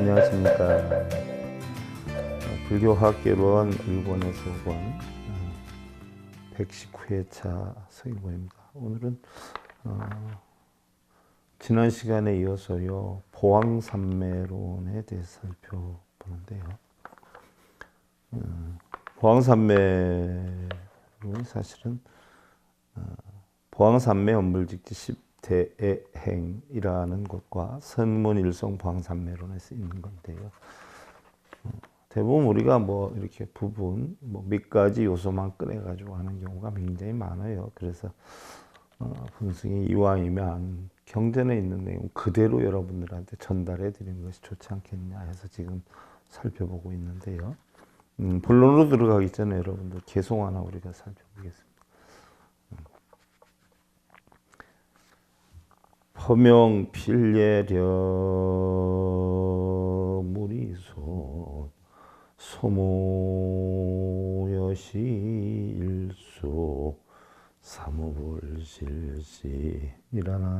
안녕하십니까. 불교학개론 일본에서 본 119회차 서인고입니다. 오늘은 지난 시간에 이어서요 보왕산매론에 대해서 살펴보는데요. 보왕산매론이 사실은 보왕산매 연불직지 10대의 행이라는 것과 선문일성 보왕산매론에서 있는 건데요. 대부분 우리가 이렇게 부분 몇 가지 요소만 꺼내가지고 하는 경우가 굉장히 많아요. 그래서 분승이 이왕이면 경전에 있는 내용 그대로 여러분들한테 전달해 드리는 것이 좋지 않겠냐 해서 지금 살펴보고 있는데요. 본론으로 들어가기 전에 여러분들 개송 하나 우리가 살펴보겠습니다. 허명 필예려 무리소 소모여시 일수 사무불실시 일어나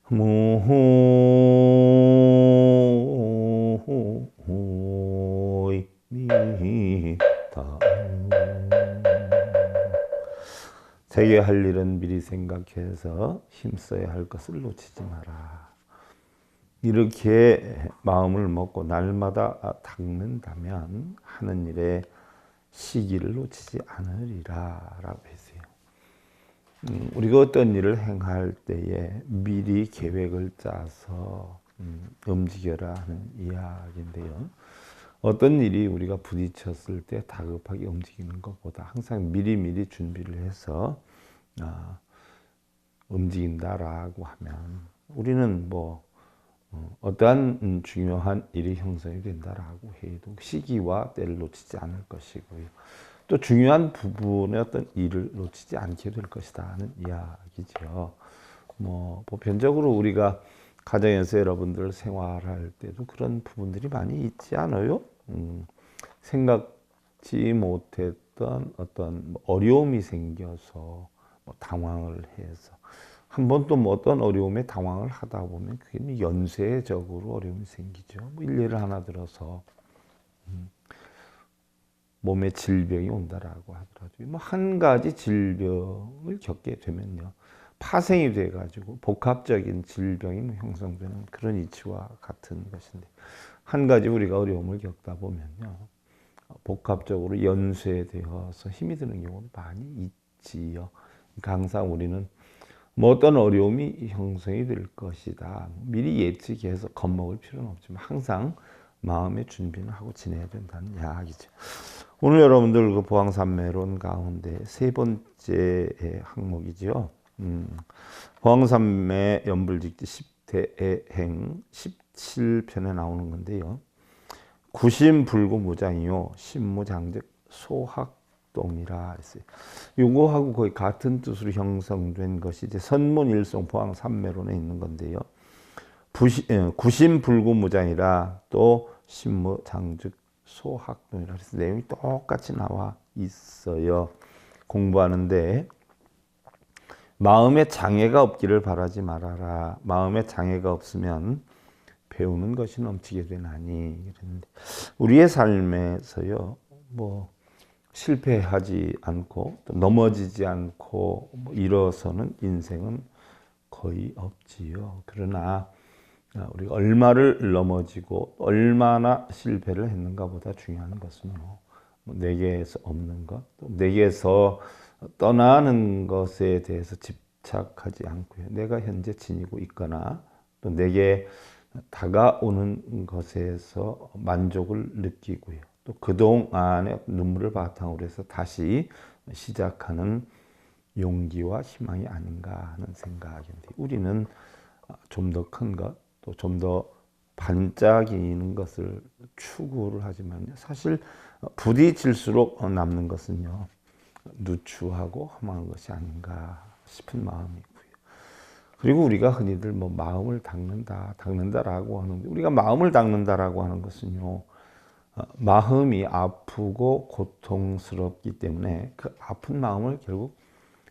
무호이미다 자기가 할 일은 미리 생각해서 힘써야 할 것을 놓치지 마라. 이렇게 마음을 먹고 날마다 닦는다면 하는 일에 시기를 놓치지 않으리라 라고 했어요. 우리가 어떤 일을 행할 때에 미리 계획을 짜서 움직여라 하는 이야기인데요. 어떤 일이 우리가 부딪혔을 때 다급하게 움직이는 것보다 항상 미리미리 준비를 해서 움직인다라고 하면 우리는 어떠한 중요한 일이 형성이 된다라고 해도 시기와 때를 놓치지 않을 것이고요. 또 중요한 부분의 어떤 일을 놓치지 않게 될 것이다 하는 이야기죠. 보편적으로 우리가 가정에서 여러분들 생활할 때도 그런 부분들이 많이 있지 않아요? 생각지 못했던 어떤 어려움이 생겨서 당황을 해서 한 번 또 어떤 어려움에 당황을 하다 보면 그게 연쇄적으로 어려움이 생기죠. 일례를 하나 들어서 몸에 질병이 온다라고 하더라도 한 가지 질병을 겪게 되면요 파생이 돼가지고 복합적인 질병이 형성되는 그런 이치와 같은 것인데 한 가지 우리가 어려움을 겪다 보면요 복합적으로 연쇄되어서 힘이 드는 경우도 많이 있지요. 그러니까 항상 우리는 어떤 어려움이 형성이 될 것이다. 미리 예측해서 겁먹을 필요는 없지만 항상 마음의 준비는 하고 지내야 된다는 이야기죠. 오늘 여러분들 그 보왕산매론 가운데 세 번째 항목이죠. 보왕산매 연불직지 10대의 행 17편에 나오는 건데요. 구심불구무장이요 신무장즉 소학동이라 했어요. 요거하고 거의 같은 뜻으로 형성된 것이 이제 선문일성 보왕산매론에 있는 건데요. 구심불구무장이라 또 신무장즉 소학동이라 해서 내용이 똑같이 나와 있어요. 공부하는데 마음에 장애가 없기를 바라지 말아라. 마음에 장애가 없으면 배우는 것이 넘치게 되나니. 우리의 삶에서요, 실패하지 않고 또 넘어지지 않고 일어서는 인생은 거의 없지요. 그러나 우리가 얼마를 넘어지고 얼마나 실패를 했는가 보다 중요한 것은요. 내게서 없는 것, 또 내게서 떠나는 것에 대해서 집착하지 않고요. 내가 현재 지니고 있거나 또 내게 다가오는 것에서 만족을 느끼고요. 또 그동안의 눈물을 바탕으로 해서 다시 시작하는 용기와 희망이 아닌가 하는 생각인데 우리는 좀 더 큰 것, 또 좀 더 반짝이는 것을 추구를 하지만 사실 부딪힐수록 남는 것은요 누추하고 험한 것이 아닌가 싶은 마음이고요. 그리고 우리가 흔히들 마음을 닦는다라고 하는데 우리가 마음을 닦는다라고 하는 것은요 마음이 아프고 고통스럽기 때문에 그 아픈 마음을 결국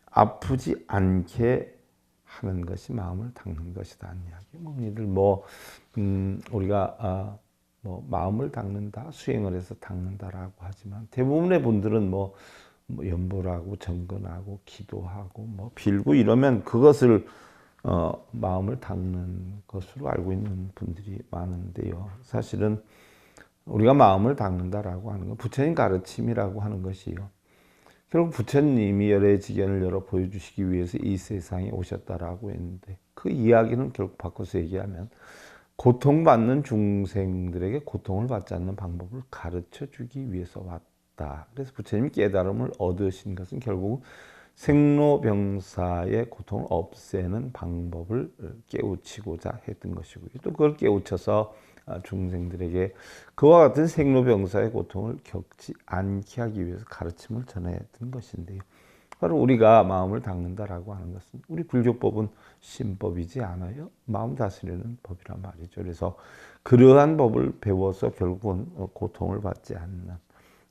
아프지 않게 하는 것이 마음을 닦는 것이다 하는 이야기. 흔히들 우리가 마음을 닦는다, 수행을 해서 닦는다라고 하지만 대부분의 분들은 연보라고 정근하고 기도하고 빌고 이러면 그것을 마음을 닦는 것으로 알고 있는 분들이 많은데요. 사실은 우리가 마음을 닦는다라고 하는 건 부처님 가르침이라고 하는 것이요. 결국 부처님이 열의 지견을 열어 보여주시기 위해서 이 세상에 오셨다라고 했는데 그 이야기는 결국 바꿔서 얘기하면 고통받는 중생들에게 고통을 받지 않는 방법을 가르쳐 주기 위해서 왔다. 그래서 부처님이 깨달음을 얻으신 것은 결국 생로병사의 고통을 없애는 방법을 깨우치고자 했던 것이고요. 또 그걸 깨우쳐서 중생들에게 그와 같은 생로병사의 고통을 겪지 않게 하기 위해서 가르침을 전했던 것인데요. 바로 우리가 마음을 닦는다라고 하는 것은 우리 불교법은 신법이지 않아요. 마음 다스리는 법이란 말이죠. 그래서 그러한 법을 배워서 결국은 고통을 받지 않는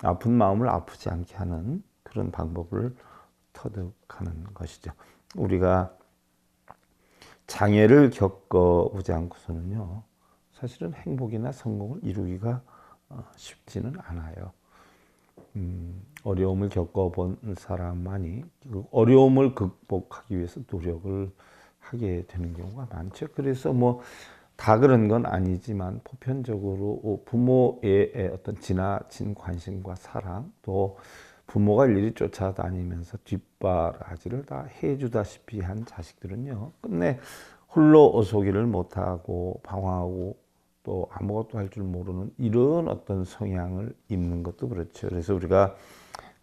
아픈 마음을 아프지 않게 하는 그런 방법을 터득하는 것이죠. 우리가 장애를 겪어보지 않고서는요. 사실은 행복이나 성공을 이루기가 쉽지는 않아요. 어려움을 겪어본 사람만이 그 어려움을 극복하기 위해서 노력을 하게 되는 경우가 많죠. 그래서 다 그런 건 아니지만 보편적으로 부모의 어떤 지나친 관심과 사랑, 또 부모가 일일이 쫓아다니면서 뒷바라지를 다 해주다시피 한 자식들은요, 끝내 홀로 어소기를 못하고 방황하고 또 아무것도 할 줄 모르는 이런 어떤 성향을 입는 것도 그렇죠. 그래서 우리가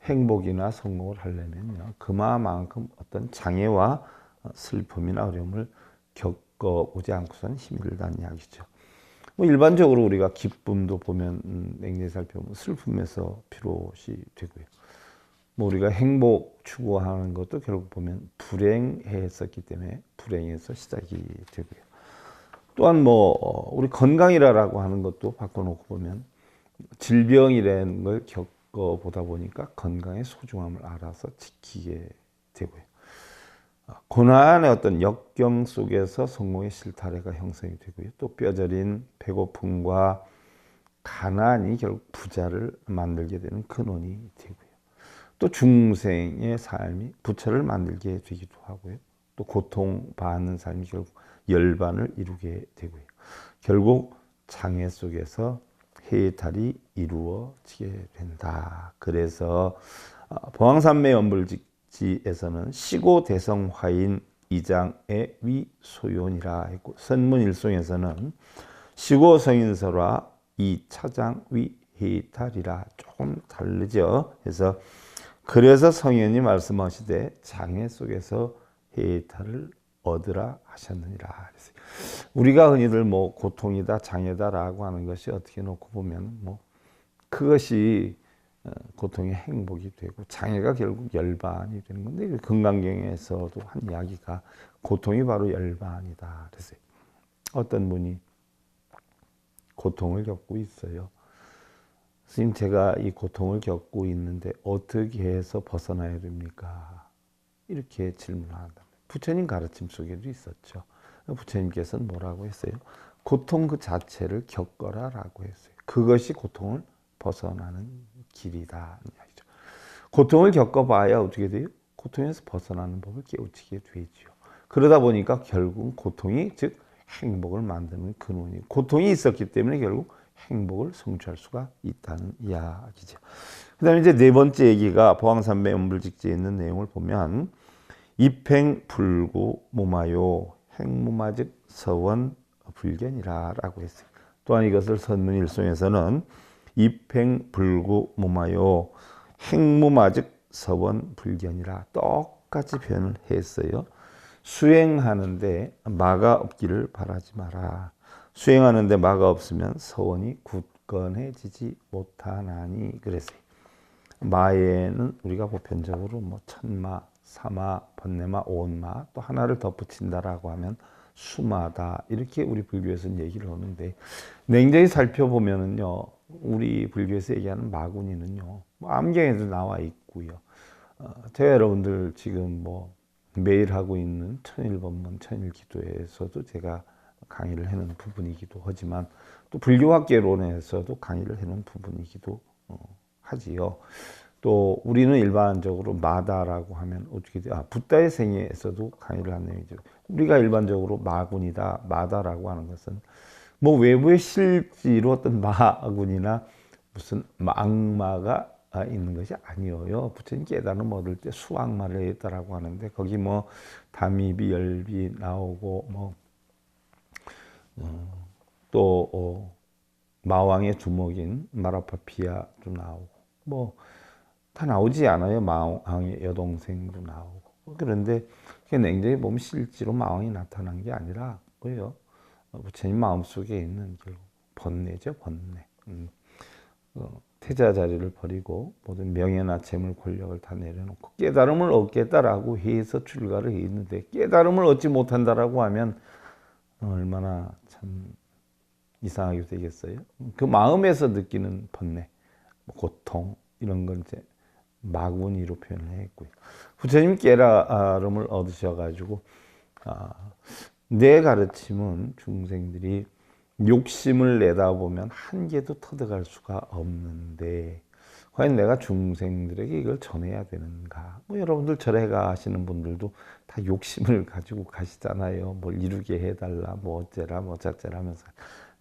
행복이나 성공을 하려면요, 그만큼 어떤 장애와 슬픔이나 어려움을 겪어보지 않고서는 힘이 들다는 이야기죠. 일반적으로 우리가 기쁨도 보면 냉정히 살펴보면 슬픔에서 비롯이 되고요. 우리가 행복 추구하는 것도 결국 보면 불행했었기 때문에 불행에서 시작이 되고요. 또한 우리 건강이라고 하는 것도 바꿔놓고 보면 질병이라는 걸 겪어보다 보니까 건강의 소중함을 알아서 지키게 되고요. 고난의 어떤 역경 속에서 성공의 실타래가 형성이 되고요. 또 뼈저린 배고픔과 가난이 결국 부자를 만들게 되는 근원이 되고요. 또 중생의 삶이 부처를 만들게 되기도 하고요. 또 고통받는 삶이 결국 열반을 이루게 되고요. 결국 장애 속에서 해탈이 이루어지게 된다. 그래서 보왕산매 연불직지에서는 시고대성화인 이장의 위소연이라 했고, 선문일송에서는 시고성인설화 이차장 위해탈이라 조금 다르죠. 그래서 성현이 말씀하시되 장애 속에서 해탈을 얻으라 하셨느니라. 우리가 흔히들 고통이다 장애다라고 하는 것이 어떻게 놓고 보면 그것이 고통의 행복이 되고 장애가 결국 열반이 되는 건데, 금강경에서도 한 이야기가 고통이 바로 열반이다. 그래서 어떤 분이 고통을 겪고 있어요. 스님, 제가 이 고통을 겪고 있는데 어떻게 해서 벗어나야 됩니까? 이렇게 질문한다. 부처님 가르침 속에도 있었죠. 부처님께서는 뭐라고 했어요? 고통 그 자체를 겪어라라고 했어요. 그것이 고통을 벗어나는 길이다. 고통을 겪어봐야 어떻게 돼요? 고통에서 벗어나는 법을 깨우치게 되지요. 그러다 보니까 결국 고통이 즉 행복을 만드는 근원이, 고통이 있었기 때문에 결국 행복을 성취할 수가 있다는 이야기죠. 그 다음에 이제 네 번째 얘기가 보왕산매 연불직지에 있는 내용을 보면 입행불구 무마요 행무마즉 서원 불견이라 라고 했어요. 또한 이것을 선문일송에서는 입행불구 무마요 행무마즉 서원 불견이라 똑같이 표현을 했어요. 수행하는데 마가 없기를 바라지 마라. 수행하는데 마가 없으면 서원이 굳건해지지 못하나니 그랬어요. 마에는 우리가 보편적으로 천마, 사마, 번뇌마, 오온마, 또 하나를 덧붙인다라고 하면 수마다, 이렇게 우리 불교에서는 얘기를 하는데, 냉정히 살펴보면은요, 우리 불교에서 얘기하는 마구니는요, 암경에도 나와 있고요. 제가 여러분들 지금 매일 하고 있는 천일법문, 천일기도에서도 제가 강의를 해놓은 부분이기도 하지만 또 불교학개론에서도 강의를 해놓은 부분이기도 하지요. 또 우리는 일반적으로 마다라고 하면 어떻게 돼요? 붓다의 생애에서도 강의를 한 내용이죠. 우리가 일반적으로 마군이다, 마다라고 하는 것은 뭐 외부의 실지로 어떤 마군이나 무슨 악마가 있는 것이 아니에요. 부처님 깨달음 얻을 때 수악마를 했다라고 하는데 거기 뭐 담이비, 열비 나오고 뭐 또 마왕의 두목인 마라파피아도 나오고 뭐 다 나오지 않아요. 마왕의 여동생도 나오고. 그런데 냉정히 보면 실제로 마왕이 나타난 게 아니라 뭐예요? 부처님 마음속에 있는 결국 번뇌죠, 번뇌. 태자 자리를 버리고 모든 명예나 재물, 권력을 다 내려놓고 깨달음을 얻겠다라고 해서 출가를 했는데 깨달음을 얻지 못한다라고 하면 얼마나 참 이상하게 되겠어요. 그 마음에서 느끼는 번뇌, 고통 이런 걸 이제 마구니로 표현을 했고요. 부처님 깨달음을 얻으셔가지고 내 가르침은 중생들이 욕심을 내다보면 한 개도 터득할 수가 없는데 과연 내가 중생들에게 이걸 전해야 되는가? 뭐 여러분들 절에 가시는 분들도 다 욕심을 가지고 가시잖아요. 뭘 이루게 해달라, 뭐 어째라, 뭐 저째라 하면서.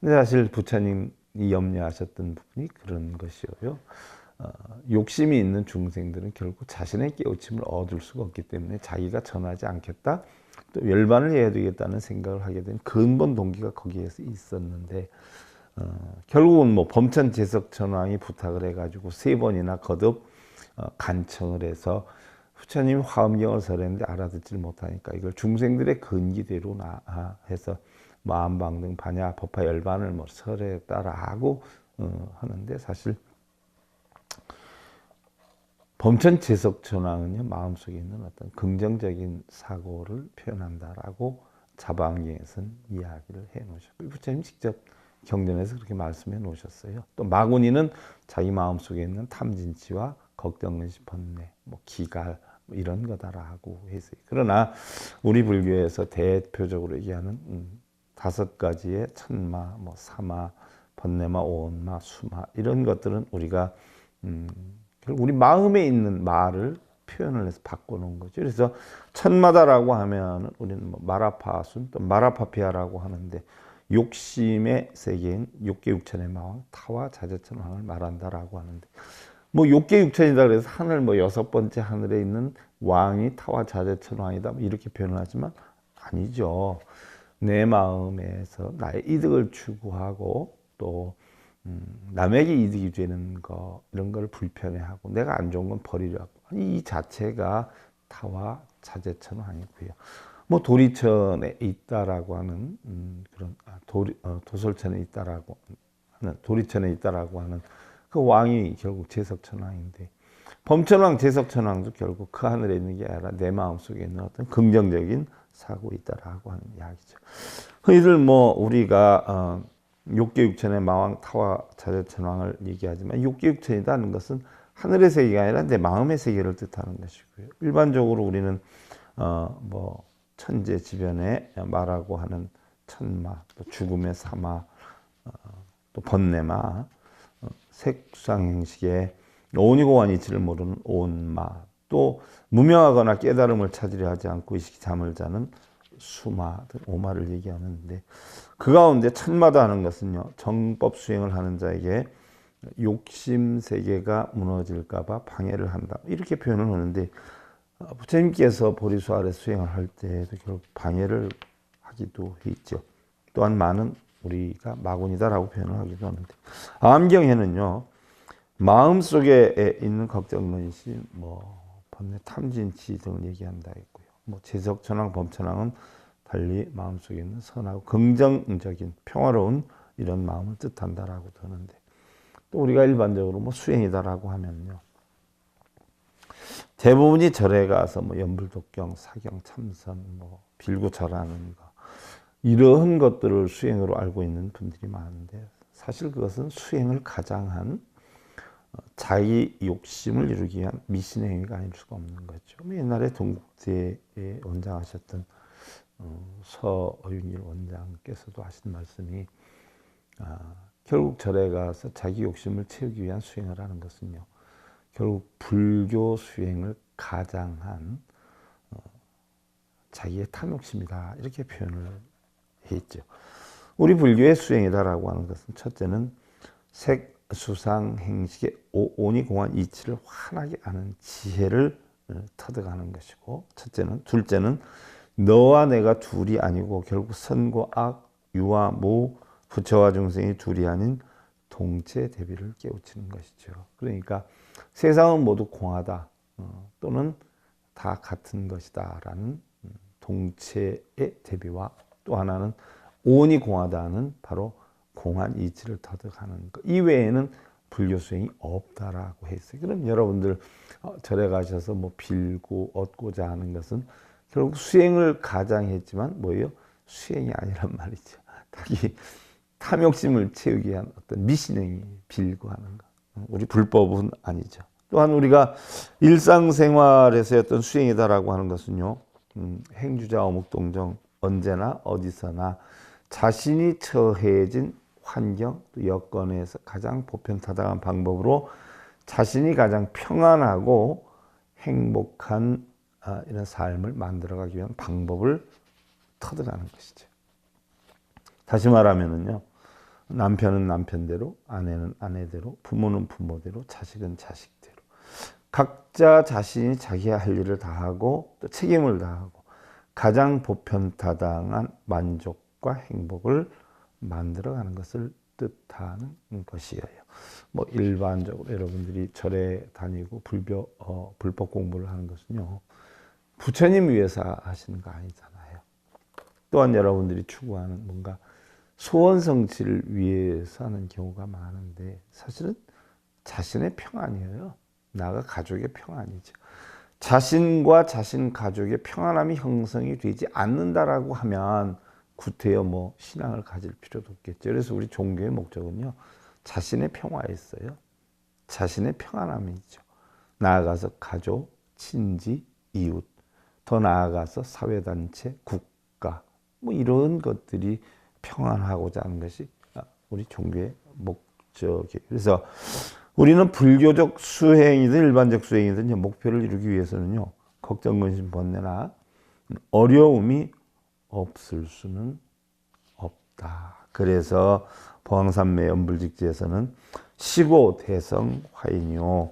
근데 사실 부처님이 염려하셨던 부분이 그런 것이에요. 욕심이 있는 중생들은 결국 자신의 깨우침을 얻을 수가 없기 때문에 자기가 전하지 않겠다, 또 열반을 해야 되겠다는 생각을 하게 된 근본 동기가 거기에서 있었는데 결국은 뭐 범천제석천왕이 부탁을 해가지고 3번이나 거듭 간청을 해서 부처님 화엄경을 설했는데 알아듣질 못하니까 이걸 중생들의 근기대로 해서 마음방등 반야 법화 열반을 뭐 설했다라고 하는데 사실 범천제석천왕은요 마음속에 있는 어떤 긍정적인 사고를 표현한다라고 자방경에서는 이야기를 해 놓으셨고 부처님 직접 경전에서 그렇게 말씀해 놓으셨어요. 또 마구니는 자기 마음속에 있는 탐진치와 걱정의식, 번뇌, 뭐 기갈 뭐 이런 거다라고 했어요. 그러나 우리 불교에서 대표적으로 얘기하는 5가지의 천마, 뭐 사마, 번뇌마, 오온마, 수마 이런 것들은 우리가 결국 우리 마음에 있는 말을 표현을 해서 바꿔놓은 거죠. 그래서 천마다라고 하면 우리는 뭐 마라파순 또 마라파피아라고 하는데 욕심의 세계인 욕계육천의 마왕 타와 자재천왕을 말한다라고 하는데 뭐 욕계육천이다 그래서 하늘 뭐 6번째 하늘에 있는 왕이 타와 자재천왕이다 이렇게 표현을 하지만 아니죠. 내 마음에서 나의 이득을 추구하고 또 남에게 이득이 되는 거 이런 걸 불편해하고 내가 안 좋은 건 버리려고 이 자체가 타와 자재천왕이고요. 뭐 도리천에 있다라고 하는 그런 도솔천에 있다라고 하는 도리천에 있다라고 하는 그 왕이 결국 제석천왕인데 범천왕, 제석천왕도 결국 그 하늘에 있는 게 아니라 내 마음 속에 있는 어떤 긍정적인 사고 있다라고 하는 이야기죠. 흔히들 뭐 우리가 욕계육천의 마왕 타와 자재천왕을 얘기하지만 욕계육천이라는 것은 하늘의 세계가 아니라 내 마음의 세계를 뜻하는 것이고요. 일반적으로 우리는 뭐 천재지변에 마라고 하는 천마, 또 죽음의 사마, 또 번뇌마, 색상행식의 온이고 완이치를 모르는 온마, 또 무명하거나 깨달음을 찾으려 하지 않고 의식이 잠을 자는 수마 등 오마를 얘기하는데 그 가운데 천마다 하는 것은요 정법 수행을 하는 자에게 욕심 세계가 무너질까 봐 방해를 한다 이렇게 표현을 하는데 부처님께서 보리수 아래 수행을 할 때도 결국 방해를 하기도 했죠. 또한 많은 우리가 마군이다라고 표현을 하기도 하는데 암경에는요 마음속에 있는 걱정문시 뭐 번뇌 탐진치 등을 얘기한다 했고요. 뭐 제석천왕, 범천왕은 달리 마음속에 있는 선하고 긍정적인 평화로운 이런 마음을 뜻한다라고 하는데 또 우리가 일반적으로 뭐 수행이다라고 하면요 대부분이 절에 가서 뭐 연불독경, 사경, 참선, 뭐 빌고 절하는 거 이러한 것들을 수행으로 알고 있는 분들이 많은데 사실 그것은 수행을 가장한 자기 욕심을 이루기 위한 미신의 행위가 아닐 수가 없는 거죠. 옛날에 동국대에 원장하셨던 서윤일 원장께서도 하신 말씀이 결국 절에 가서 자기 욕심을 채우기 위한 수행을 하는 것은요, 결국 불교 수행을 가장한 자기의 탐욕심이다, 이렇게 표현을 했죠. 우리 불교의 수행이다라고 하는 것은 첫째는 색, 수상, 행식의 오니 공한 이치를 환하게 아는 지혜를 터득하는 것이고, 둘째는 너와 내가 둘이 아니고 결국 선과 악, 유와 무, 부처와 중생이 둘이 아닌 동체 대비를 깨우치는 것이죠. 그러니까 세상은 모두 공하다, 또는 다 같은 것이다라는 동체의 대비와, 또 하나는 오니 공하다는 바로 공한 이치를 터득하는 것 이외에는 불교 수행이 없다라고 했어요. 그럼 여러분들 절에 가셔서 뭐 빌고 얻고자 하는 것은 결국 수행을 가장했지만 뭐예요? 수행이 아니란 말이죠. 자기 탐욕심을 채우기 위한 어떤 미신행위, 빌고 하는 것. 우리 불법은 아니죠. 또한 우리가 일상생활에서의 어떤 수행이다라고 하는 것은요, 행주자 어묵동정, 언제나 어디서나 자신이 처해진 환경, 또 여건에서 가장 보편타당한 방법으로 자신이 가장 평안하고 행복한 이런 삶을 만들어가기 위한 방법을 터득하는 것이죠. 다시 말하면은요, 남편은 남편대로, 아내는 아내대로, 부모는 부모대로, 자식은 자식대로, 각자 자신이 자기가 할 일을 다하고 또 책임을 다하고 가장 보편타당한 만족과 행복을 만들어가는 것을 뜻하는 것이에요. 뭐 일반적으로 여러분들이 절에 다니고 불법 공부를 하는 것은요, 부처님 위해서 하시는 거 아니잖아요. 또한 여러분들이 추구하는 뭔가 소원 성취를 위해서 하는 경우가 많은데, 사실은 자신의 평안이에요. 나가 가족의 평안이죠. 자신과 자신 가족의 평안함이 형성이 되지 않는다라고 하면 구태여 뭐 신앙을 가질 필요도 없겠죠. 그래서 우리 종교의 목적은요, 자신의 평화에 있어요. 자신의 평안함이죠. 나아가서 가족, 친지, 이웃, 더 나아가서 사회단체, 국가, 뭐 이런 것들이 평안하고자 하는 것이 우리 종교의 목적이에요. 그래서 우리는 불교적 수행이든 일반적 수행이든 목표를 이루기 위해서는요, 걱정, 근심, 번뇌나 어려움이 없을 수는 없다. 그래서 보항산매 연불직지에서는 시고 대성 화인요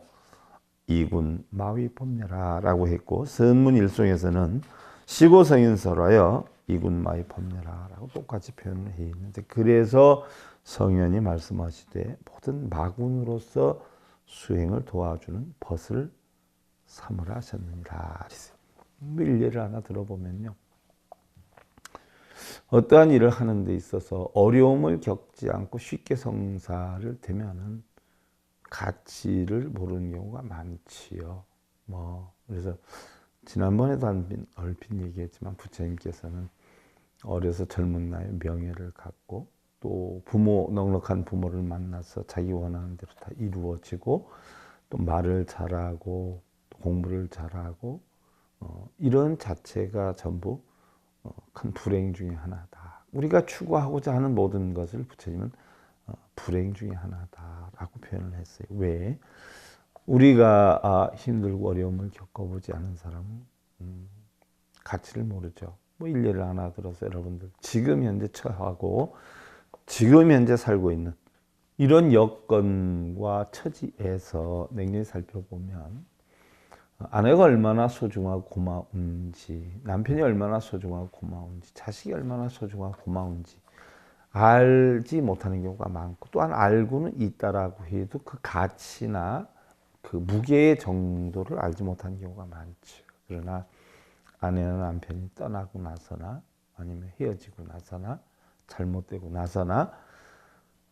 이군 마위 법례라라고 했고, 선문일송에서는 시고 성인설하여 이군 마위 법례라라고 똑같이 표현을 해 있는데, 그래서 성현이 말씀하시되 모든 마군으로서 수행을 도와주는 벗을 삼으라 하셨느니라. 일례를 하나 들어보면요, 어떠한 일을 하는 데 있어서 어려움을 겪지 않고 쉽게 성사를 되면은 가치를 모르는 경우가 많지요. 그래서 지난번에도 얼핏 얘기했지만, 부처님께서는 어려서 젊은 나이에 명예를 갖고, 또 넉넉한 부모를 만나서 자기 원하는 대로 다 이루어지고, 또 말을 잘하고, 또 공부를 잘하고, 이런 자체가 전부 큰 불행 중에 하나다. 우리가 추구하고자 하는 모든 것을 부처님은 불행 중에 하나다라고 표현을 했어요. 왜? 우리가 힘들고 어려움을 겪어보지 않은 사람은 가치를 모르죠. 뭐 일례를 하나 들어서 여러분들 지금 현재 처하고 지금 현재 살고 있는 이런 여건과 처지에서 냉정히 살펴보면, 아내가 얼마나 소중하고 고마운지, 남편이 얼마나 소중하고 고마운지, 자식이 얼마나 소중하고 고마운지 알지 못하는 경우가 많고, 또한 알고는 있다라고 해도 그 가치나 그 무게의 정도를 알지 못하는 경우가 많죠. 그러나 아내나 남편이 떠나고 나서나, 아니면 헤어지고 나서나, 잘못되고 나서나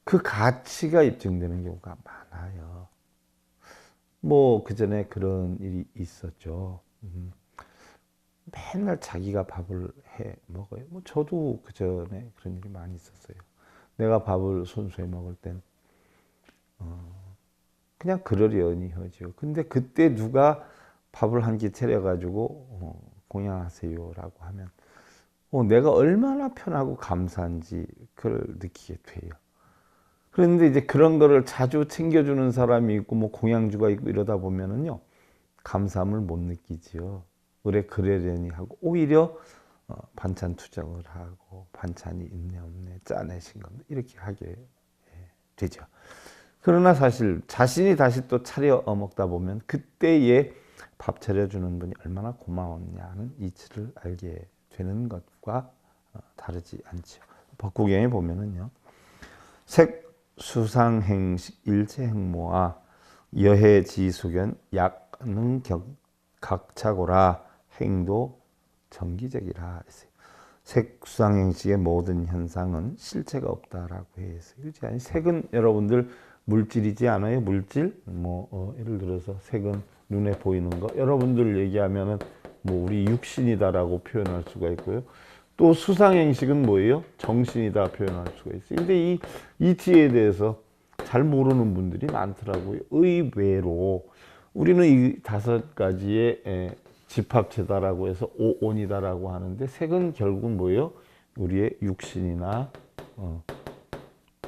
그 가치가 입증되는 경우가 많아요. 뭐 그전에 그런 일이 있었죠. 맨날 자기가 밥을 해 먹어요. 뭐 저도 그전에 그런 일이 많이 있었어요. 내가 밥을 손수해 먹을 땐 그냥 그러려니 하죠. 근데 그때 누가 밥을 한 끼 차려가지고 공양하세요라고 하면 내가 얼마나 편하고 감사한지 그걸 느끼게 돼요. 그런데 이제 그런 거를 자주 챙겨주는 사람이 있고 뭐 공양주가 있고 이러다 보면은요 감사함을 못 느끼지요. 그러려니 하고 오히려 반찬 투정을 하고 반찬이 있네 없네 짜네 싱겁네 이렇게 하게 되죠. 그러나 사실 자신이 다시 또 차려 먹다 보면 그때에 밥 차려주는 분이 얼마나 고마웠냐는 이치를 알게 되는 것과 다르지 않죠. 법구경에 보면은요. 색수상행식 일체행모와 여해지수견 약능격 각차고라 행도 정기적이라 했어요. 색수상행식의 모든 현상은 실체가 없다라고 했어요. 그렇지? 아니 색은 여러분들 물질이지 않아요? 물질? 예를 들어서 색은 눈에 보이는 거. 여러분들 얘기하면은 우리 육신이다라고 표현할 수가 있고요. 또 수상행식은 뭐예요? 정신이다 표현할 수가 있어요. 근데 이 이치에 대해서 잘 모르는 분들이 많더라고요. 의외로 우리는 이 5가지의 집합체다라고 해서 오온이다라고 하는데 색은 결국 뭐예요? 우리의 육신이나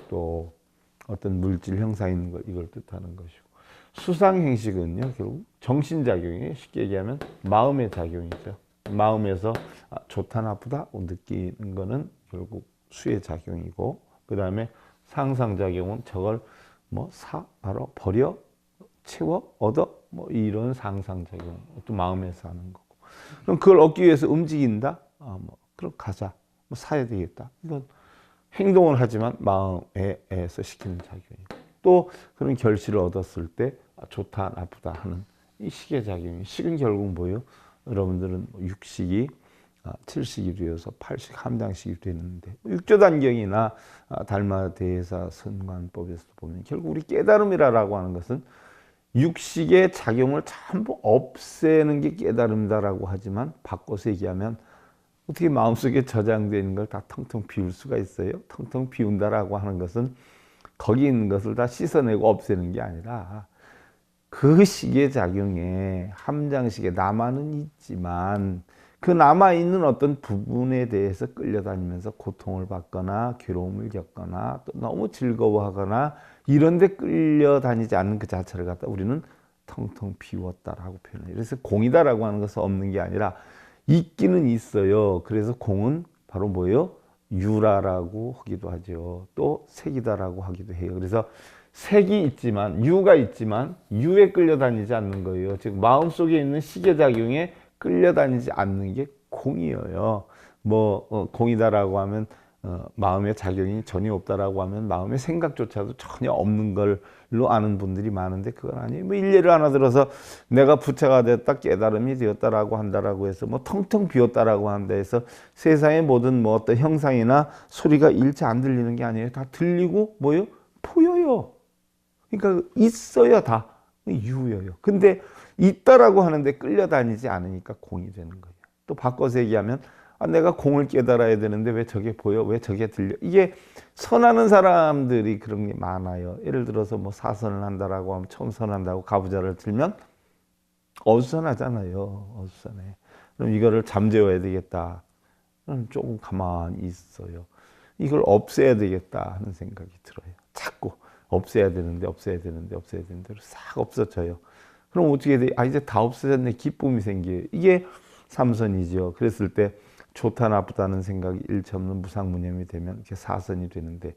또 어떤 물질 형상 있는 것 이걸 뜻하는 것이고 수상행식은요 결국 정신작용이에요. 쉽게 얘기하면 마음의 작용이죠. 마음에서 좋다 나쁘다 느끼는 거는 결국 수의 작용이고 그 다음에 상상작용은 저걸 알아 버려 채워 얻어 이런 상상작용 또 마음에서 하는 거고 그럼 그걸 얻기 위해서 움직인다 그럼 가자 사야 되겠다 이건 행동을 하지만 마음에서 시키는 작용이고 또 그런 결실을 얻었을 때 좋다 나쁘다 하는 이 식의 작용이 식은 결국 뭐예요? 여러분들은 육식이 7식이 되어서 8식 함장식이 되는데 육조단경이나 달마대사 선관법에서도 보면 결국 우리 깨달음이라고 하는 것은 육식의 작용을 전부 없애는 게 깨달음이다라고 하지만 바꿔서 얘기하면 어떻게 마음속에 저장되어 있는 걸 다 텅텅 비울 수가 있어요? 텅텅 비운다라고 하는 것은 거기 있는 것을 다 씻어내고 없애는 게 아니라 그 식의 작용에 함장식에 남아는 있지만 그 남아있는 어떤 부분에 대해서 끌려다니면서 고통을 받거나 괴로움을 겪거나 또 너무 즐거워하거나 이런 데 끌려다니지 않는 그 자체를 갖다 우리는 텅텅 비웠다라고 표현해요. 그래서 공이다라고 하는 것은 없는 게 아니라 있기는 있어요. 그래서 공은 바로 뭐예요? 유라라고 하기도 하죠. 또 색이다라고 하기도 해요. 그래서 색이 있지만 유가 있지만 유에 끌려다니지 않는 거예요. 즉 마음속에 있는 시계작용에 끌려다니지 않는 게 공이에요. 공이다라고 하면 마음의 작용이 전혀 없다라고 하면 마음의 생각조차도 전혀 없는 걸로 아는 분들이 많은데 그건 아니에요. 일례를 하나 들어서 내가 부처가 됐다 깨달음이 되었다라고 한다라고 해서 텅텅 비었다라고 한다 해서 세상의 모든 어떤 형상이나 소리가 일체 안 들리는 게 아니에요. 다 들리고 뭐요? 보여요. 그러니까 있어요 다 유여요. 근데 있다라고 하는데 끌려다니지 않으니까 공이 되는 거예요. 또 바꿔서 얘기하면 내가 공을 깨달아야 되는데 왜 저게 보여? 왜 저게 들려? 이게 선하는 사람들이 그런 게 많아요. 예를 들어서 사선을 한다라고 하면 처음 선한다고 가부좌를 들면 어수선하잖아요. 어수선해. 그럼 이거를 잠재워야 되겠다. 그럼 조금 가만히 있어요. 이걸 없애야 되겠다 하는 생각이 들어요. 자꾸 없애야 되는데 싹 없어져요. 그럼 어떻게 돼? 이제 다 없어졌네. 기쁨이 생겨요. 이게 삼선이죠. 그랬을 때 좋다 나쁘다는 생각이 일체 없는 무상무념이 되면 이렇게 사선이 되는데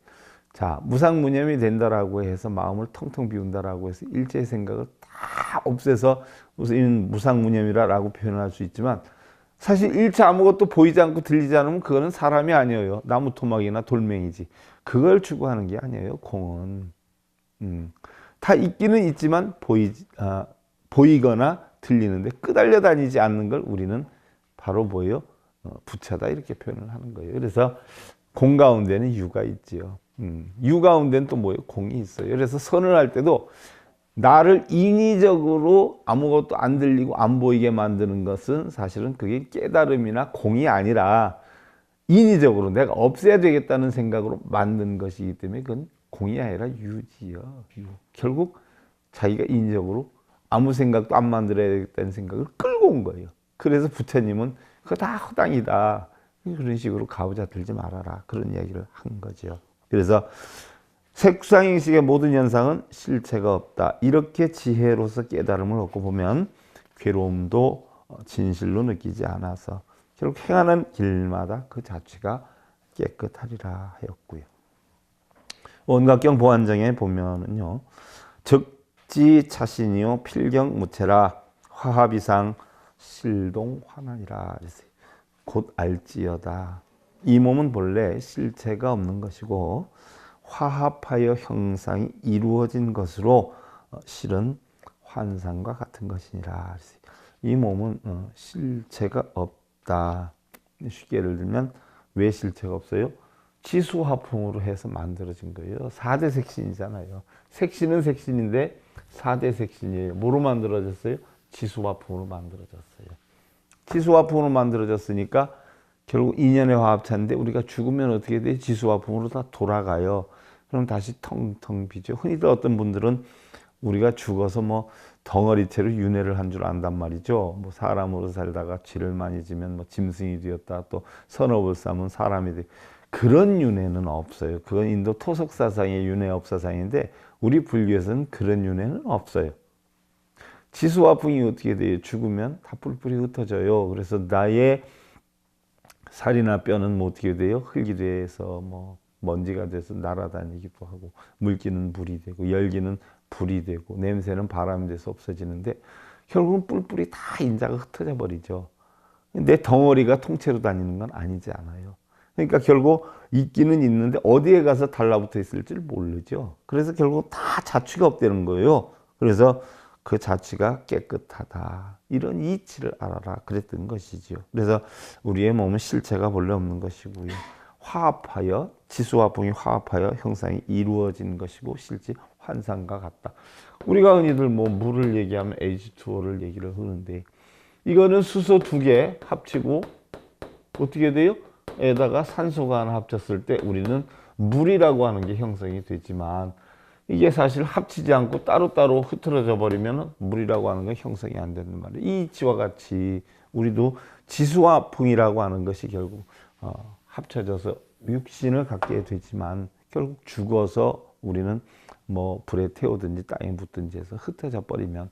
자 무상무념이 된다라고 해서 마음을 텅텅 비운다라고 해서 일체 생각을 다 없애서 무슨 무상무념이라고 표현할 수 있지만 사실 일체 아무것도 보이지 않고 들리지 않으면 그거는 사람이 아니에요. 나무 토막이나 돌멩이지. 그걸 추구하는 게 아니에요. 공은 다 있기는 있지만 보이거나 들리는데 끄달려 다니지 않는 걸 우리는 바로 뭐예요? 부처다 이렇게 표현을 하는 거예요. 그래서 공 가운데는 유가 있지요. 유 가운데는 또 뭐예요? 공이 있어요. 그래서 선을 할 때도 나를 인위적으로 아무것도 안 들리고 안 보이게 만드는 것은 사실은 그게 깨달음이나 공이 아니라 인위적으로 내가 없애야 되겠다는 생각으로 만든 것이기 때문에 그건 공이 아니라 유지요. 유. 결국 자기가 인적으로 아무 생각도 안 만들어야겠다는 생각을 끌고 온 거예요. 그래서 부처님은 그거 다 허당이다. 그런 식으로 가부좌 들지 말아라. 그런 이야기를 한 거죠. 그래서 색상인식의 모든 현상은 실체가 없다. 이렇게 지혜로서 깨달음을 얻고 보면 괴로움도 진실로 느끼지 않아서 결국 행하는 길마다 그 자취가 깨끗하리라 하였고요. 원각경 보안정에 보면은요, 적지 차신이요 필경무체라 화합이상 실동환환이라 곧 알지어다. 이 몸은 본래 실체가 없는 것이고 화합하여 형상이 이루어진 것으로 실은 환상과 같은 것이니라. 이 몸은 실체가 없다. 쉽게 예를 들면 왜 실체가 없어요? 지수화풍으로 해서 만들어진 거예요. 4대 색신이잖아요. 색신은 색신인데 4대 색신이에요. 뭐로 만들어졌어요? 지수화풍으로 만들어졌어요. 지수화풍으로 만들어졌으니까 결국 인연의 화합차인데 우리가 죽으면 어떻게 돼? 지수화풍으로 다 돌아가요. 그럼 다시 텅텅 비죠. 흔히들 어떤 분들은 우리가 죽어서 뭐 덩어리채로 윤회를 한 줄 안단 말이죠. 뭐 사람으로 살다가 죄를 많이 지면 뭐 짐승이 되었다. 또 선업을 쌓으면 사람이 돼. 그런 윤회는 없어요. 그건 인도 토속사상의 윤회업사상인데 우리 불교에서는 그런 윤회는 없어요. 지수화풍이 어떻게 돼요? 죽으면 다 뿔뿔이 흩어져요. 그래서 나의 살이나 뼈는 뭐 어떻게 돼요? 흙이 돼서 뭐 먼지가 돼서 날아다니기도 하고 물기는 불이 되고 열기는 불이 되고 냄새는 바람이 돼서 없어지는데 결국은 뿔뿔이 다 인자가 흩어져 버리죠. 내 덩어리가 통째로 다니는 건 아니지 않아요. 그러니까 결국 있기는 있는데 어디에 가서 달라붙어 있을지를 모르죠. 그래서 결국 다 자취가 없다는 거예요. 그래서 그 자취가 깨끗하다. 이런 이치를 알아라. 그랬던 것이죠. 그래서 우리의 몸은 실체가 본래 없는 것이고요. 화합하여 지수화풍이 화합하여 형상이 이루어진 것이고 실제 환상과 같다. 우리가 흔히들 뭐 물을 얘기하면 H2O를 얘기를 하는데 이거는 수소 2개 합치고 어떻게 돼요? 에다가 산소가 하나 합쳤을 때 우리는 물이라고 하는 게 형성이 되지만 이게 사실 합치지 않고 따로따로 흐트러져 버리면 물이라고 하는 건 형성이 안 되는 말이에요. 이 이치와 같이 우리도 지수화풍이라고 하는 것이 결국 합쳐져서 육신을 갖게 되지만 결국 죽어서 우리는 뭐 불에 태우든지 땅에 묻든지 해서 흩어져 버리면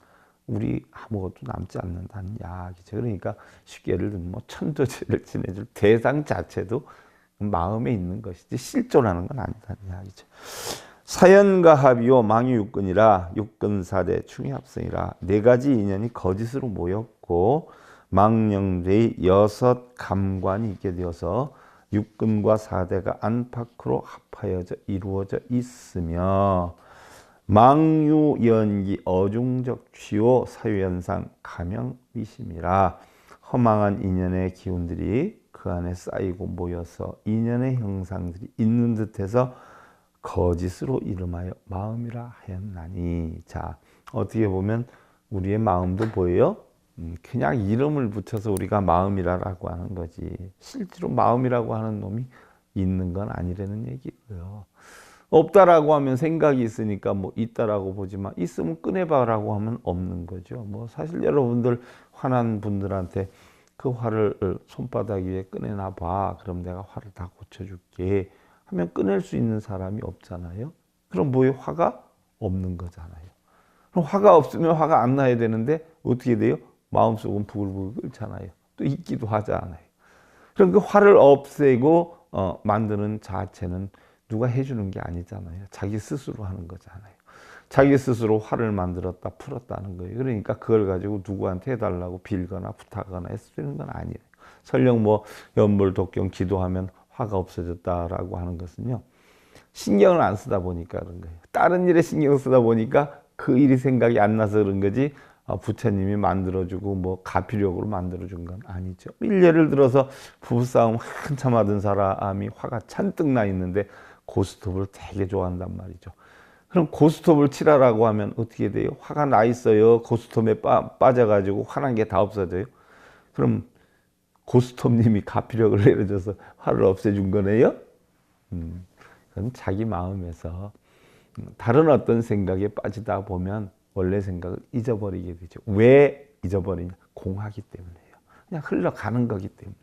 우리 아무것도 남지 않는다는 이야기죠. 그러니까 쉽게 예를 들면 뭐 천도제를 지내줄 대상 자체도 마음에 있는 것이지 실존하는 건 아니다는 이야기죠. 사연과 합이요 망유육근이라 육근사대 충이합성이라 네 가지 인연이 거짓으로 모였고 망령되의 6 감관이 있게 되어서 육근과 사대가 안팎으로 합하여져 이루어져 있으며 망유연기 어중적 취요 사유현상 가명미심이라 허망한 인연의 기운들이 그 안에 쌓이고 모여서 인연의 형상들이 있는 듯해서 거짓으로 이름하여 마음이라 하였나니. 자, 어떻게 보면 우리의 마음도 뭐예요? 그냥 이름을 붙여서 우리가 마음이라고 하는 거지 실제로 마음이라고 하는 놈이 있는 건 아니라는 얘기고요. 없다라고 하면 생각이 있으니까 뭐 있다라고 보지만 있으면 꺼내봐라고 하면 없는 거죠. 뭐 사실 여러분들 화난 분들한테 그 화를 손바닥 위에 꺼내놔 봐. 그럼 내가 화를 다 고쳐줄게. 하면 꺼낼 수 있는 사람이 없잖아요. 그럼 뭐에 화가 없는 거잖아요. 그럼 화가 없으면 화가 안 나야 되는데 어떻게 돼요? 마음속은 부글부글 끓잖아요. 또 있기도 하잖아요. 그럼 그 화를 없애고 만드는 자체는 누가 해주는 게 아니잖아요. 자기 스스로 하는 거잖아요. 자기 스스로 화를 만들었다 풀었다는 거예요. 그러니까 그걸 가지고 누구한테 해달라고 빌거나 부탁하거나 해쓰는 건 아니에요. 설령 뭐 연불 독경 기도하면 화가 없어졌다라고 하는 것은요. 신경을 안 쓰다 보니까 그런 거예요. 다른 일에 신경 쓰다 보니까 그 일이 생각이 안 나서 그런 거지 부처님이 만들어주고 뭐 가피력으로 만들어준 건 아니죠. 예를 들어서 부부싸움 한참 하던 사람이 화가 잔뜩 나 있는데 고스톱을 되게 좋아한단 말이죠. 그럼 고스톱을 치라라고 하면 어떻게 돼요? 화가 나 있어요. 고스톱에 빠져가지고 화난 게 다 없어져요. 그럼 고스톱님이 가피력을 내려줘서 화를 없애준 거네요? 그건 자기 마음에서 다른 어떤 생각에 빠지다 보면 원래 생각을 잊어버리게 되죠. 왜 잊어버리냐? 공하기 때문에요. 그냥 흘러가는 거기 때문에.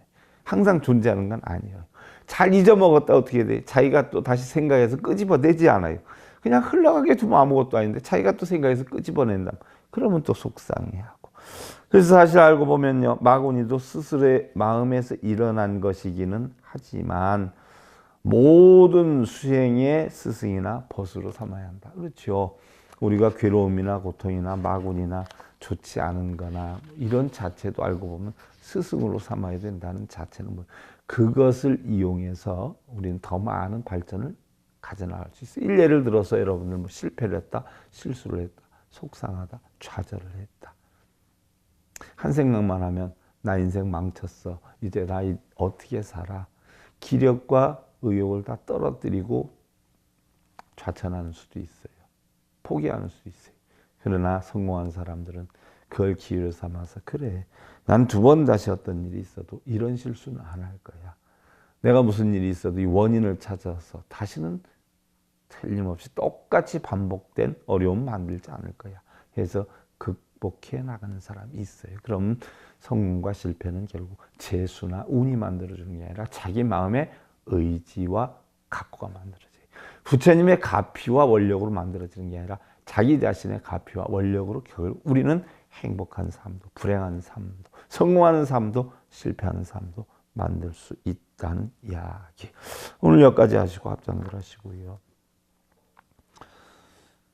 항상 존재하는 건 아니에요. 잘 잊어먹었다 어떻게 돼? 자기가 또 다시 생각해서 끄집어내지 않아요. 그냥 흘러가게 두면 아무것도 아닌데 자기가 또 생각해서 끄집어낸다. 그러면 또 속상해하고. 그래서 사실 알고 보면요. 마구니도 스스로의 마음에서 일어난 것이기는 하지만 모든 수행의 스승이나 벗으로 삼아야 한다. 그렇죠. 우리가 괴로움이나 고통이나 마구니나 좋지 않은 거나 이런 자체도 알고 보면 스승으로 삼아야 된다는 자체는 뭐 그것을 이용해서 우리는 더 많은 발전을 가져나갈 수 있어요. 예를 들어서 여러분들 뭐 실패를 했다, 실수를 했다, 속상하다, 좌절을 했다. 한 생각만 하면 나 인생 망쳤어. 이제 나 어떻게 살아. 기력과 의욕을 다 떨어뜨리고 좌천하는 수도 있어요. 포기하는 수도 있어요. 그러나 성공한 사람들은 그걸 기회로 삼아서 그래. 난 2번 다시 어떤 일이 있어도 이런 실수는 안 할 거야. 내가 무슨 일이 있어도 이 원인을 찾아서 다시는 틀림없이 똑같이 반복된 어려움 만들지 않을 거야. 해서 극복해 나가는 사람이 있어요. 그럼 성공과 실패는 결국 재수나 운이 만들어주는 게 아니라 자기 마음의 의지와 각오가 만들어져요. 부처님의 가피와 원력으로 만들어지는 게 아니라 자기 자신의 가피와 원력으로 결국 우리는 행복한 삶도, 불행한 삶도, 성공하는 삶도, 실패하는 삶도 만들 수 있다는 이야기. 오늘 여기까지 하시고 합장들 하시고요.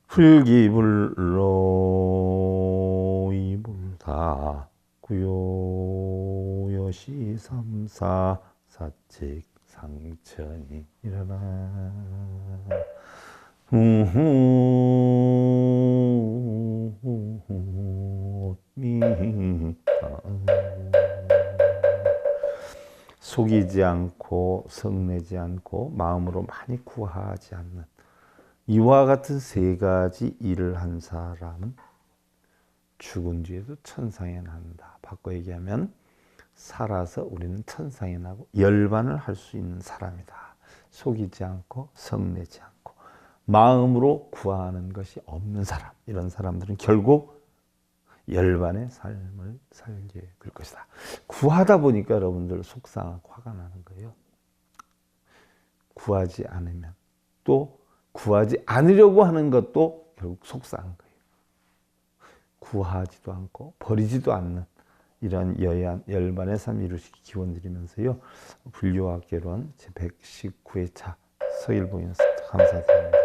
불기불로 이불다 구요여시 삼사 사칙 상천이 일어나 속이지 않고 성내지 않고 마음으로 많이 구하지 않는 이와 같은 3가지 일을 한 사람은 죽은 뒤에도 천상에 난다. 바꿔 얘기하면 살아서 우리는 천상에 나고 열반을 할 수 있는 사람이다. 속이지 않고 성내지 않고 마음으로 구하는 것이 없는 사람. 이런 사람들은 결국 열반의 삶을 살게 될 것이다. 구하다 보니까 여러분들 속상하고 화가 나는 거예요. 구하지 않으면 또 구하지 않으려고 하는 것도 결국 속상한 거예요. 구하지도 않고 버리지도 않는 이런 열반의 삶 이루시기 기원드리면서요. 불교학개론 제119회차 서일봉이었습니다. 감사드립니다.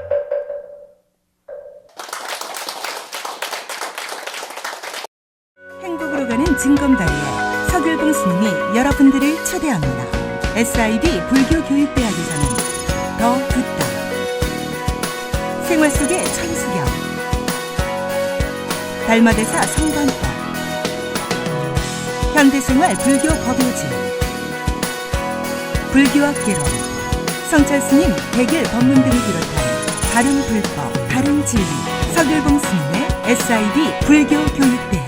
행복으로 가는 징검다리에 서길봉 스님이 여러분들을 초대합니다. SIB 불교교육대학에서는 더 듣다, 생활 속의 천수경, 달마대사 성관법, 현대생활 불교 법요지, 불교학개론, 성찰스님 백일 법문 등을 비롯한 다른 불법, 다른 진리, 서길봉 스님의 SIB 불교교육대학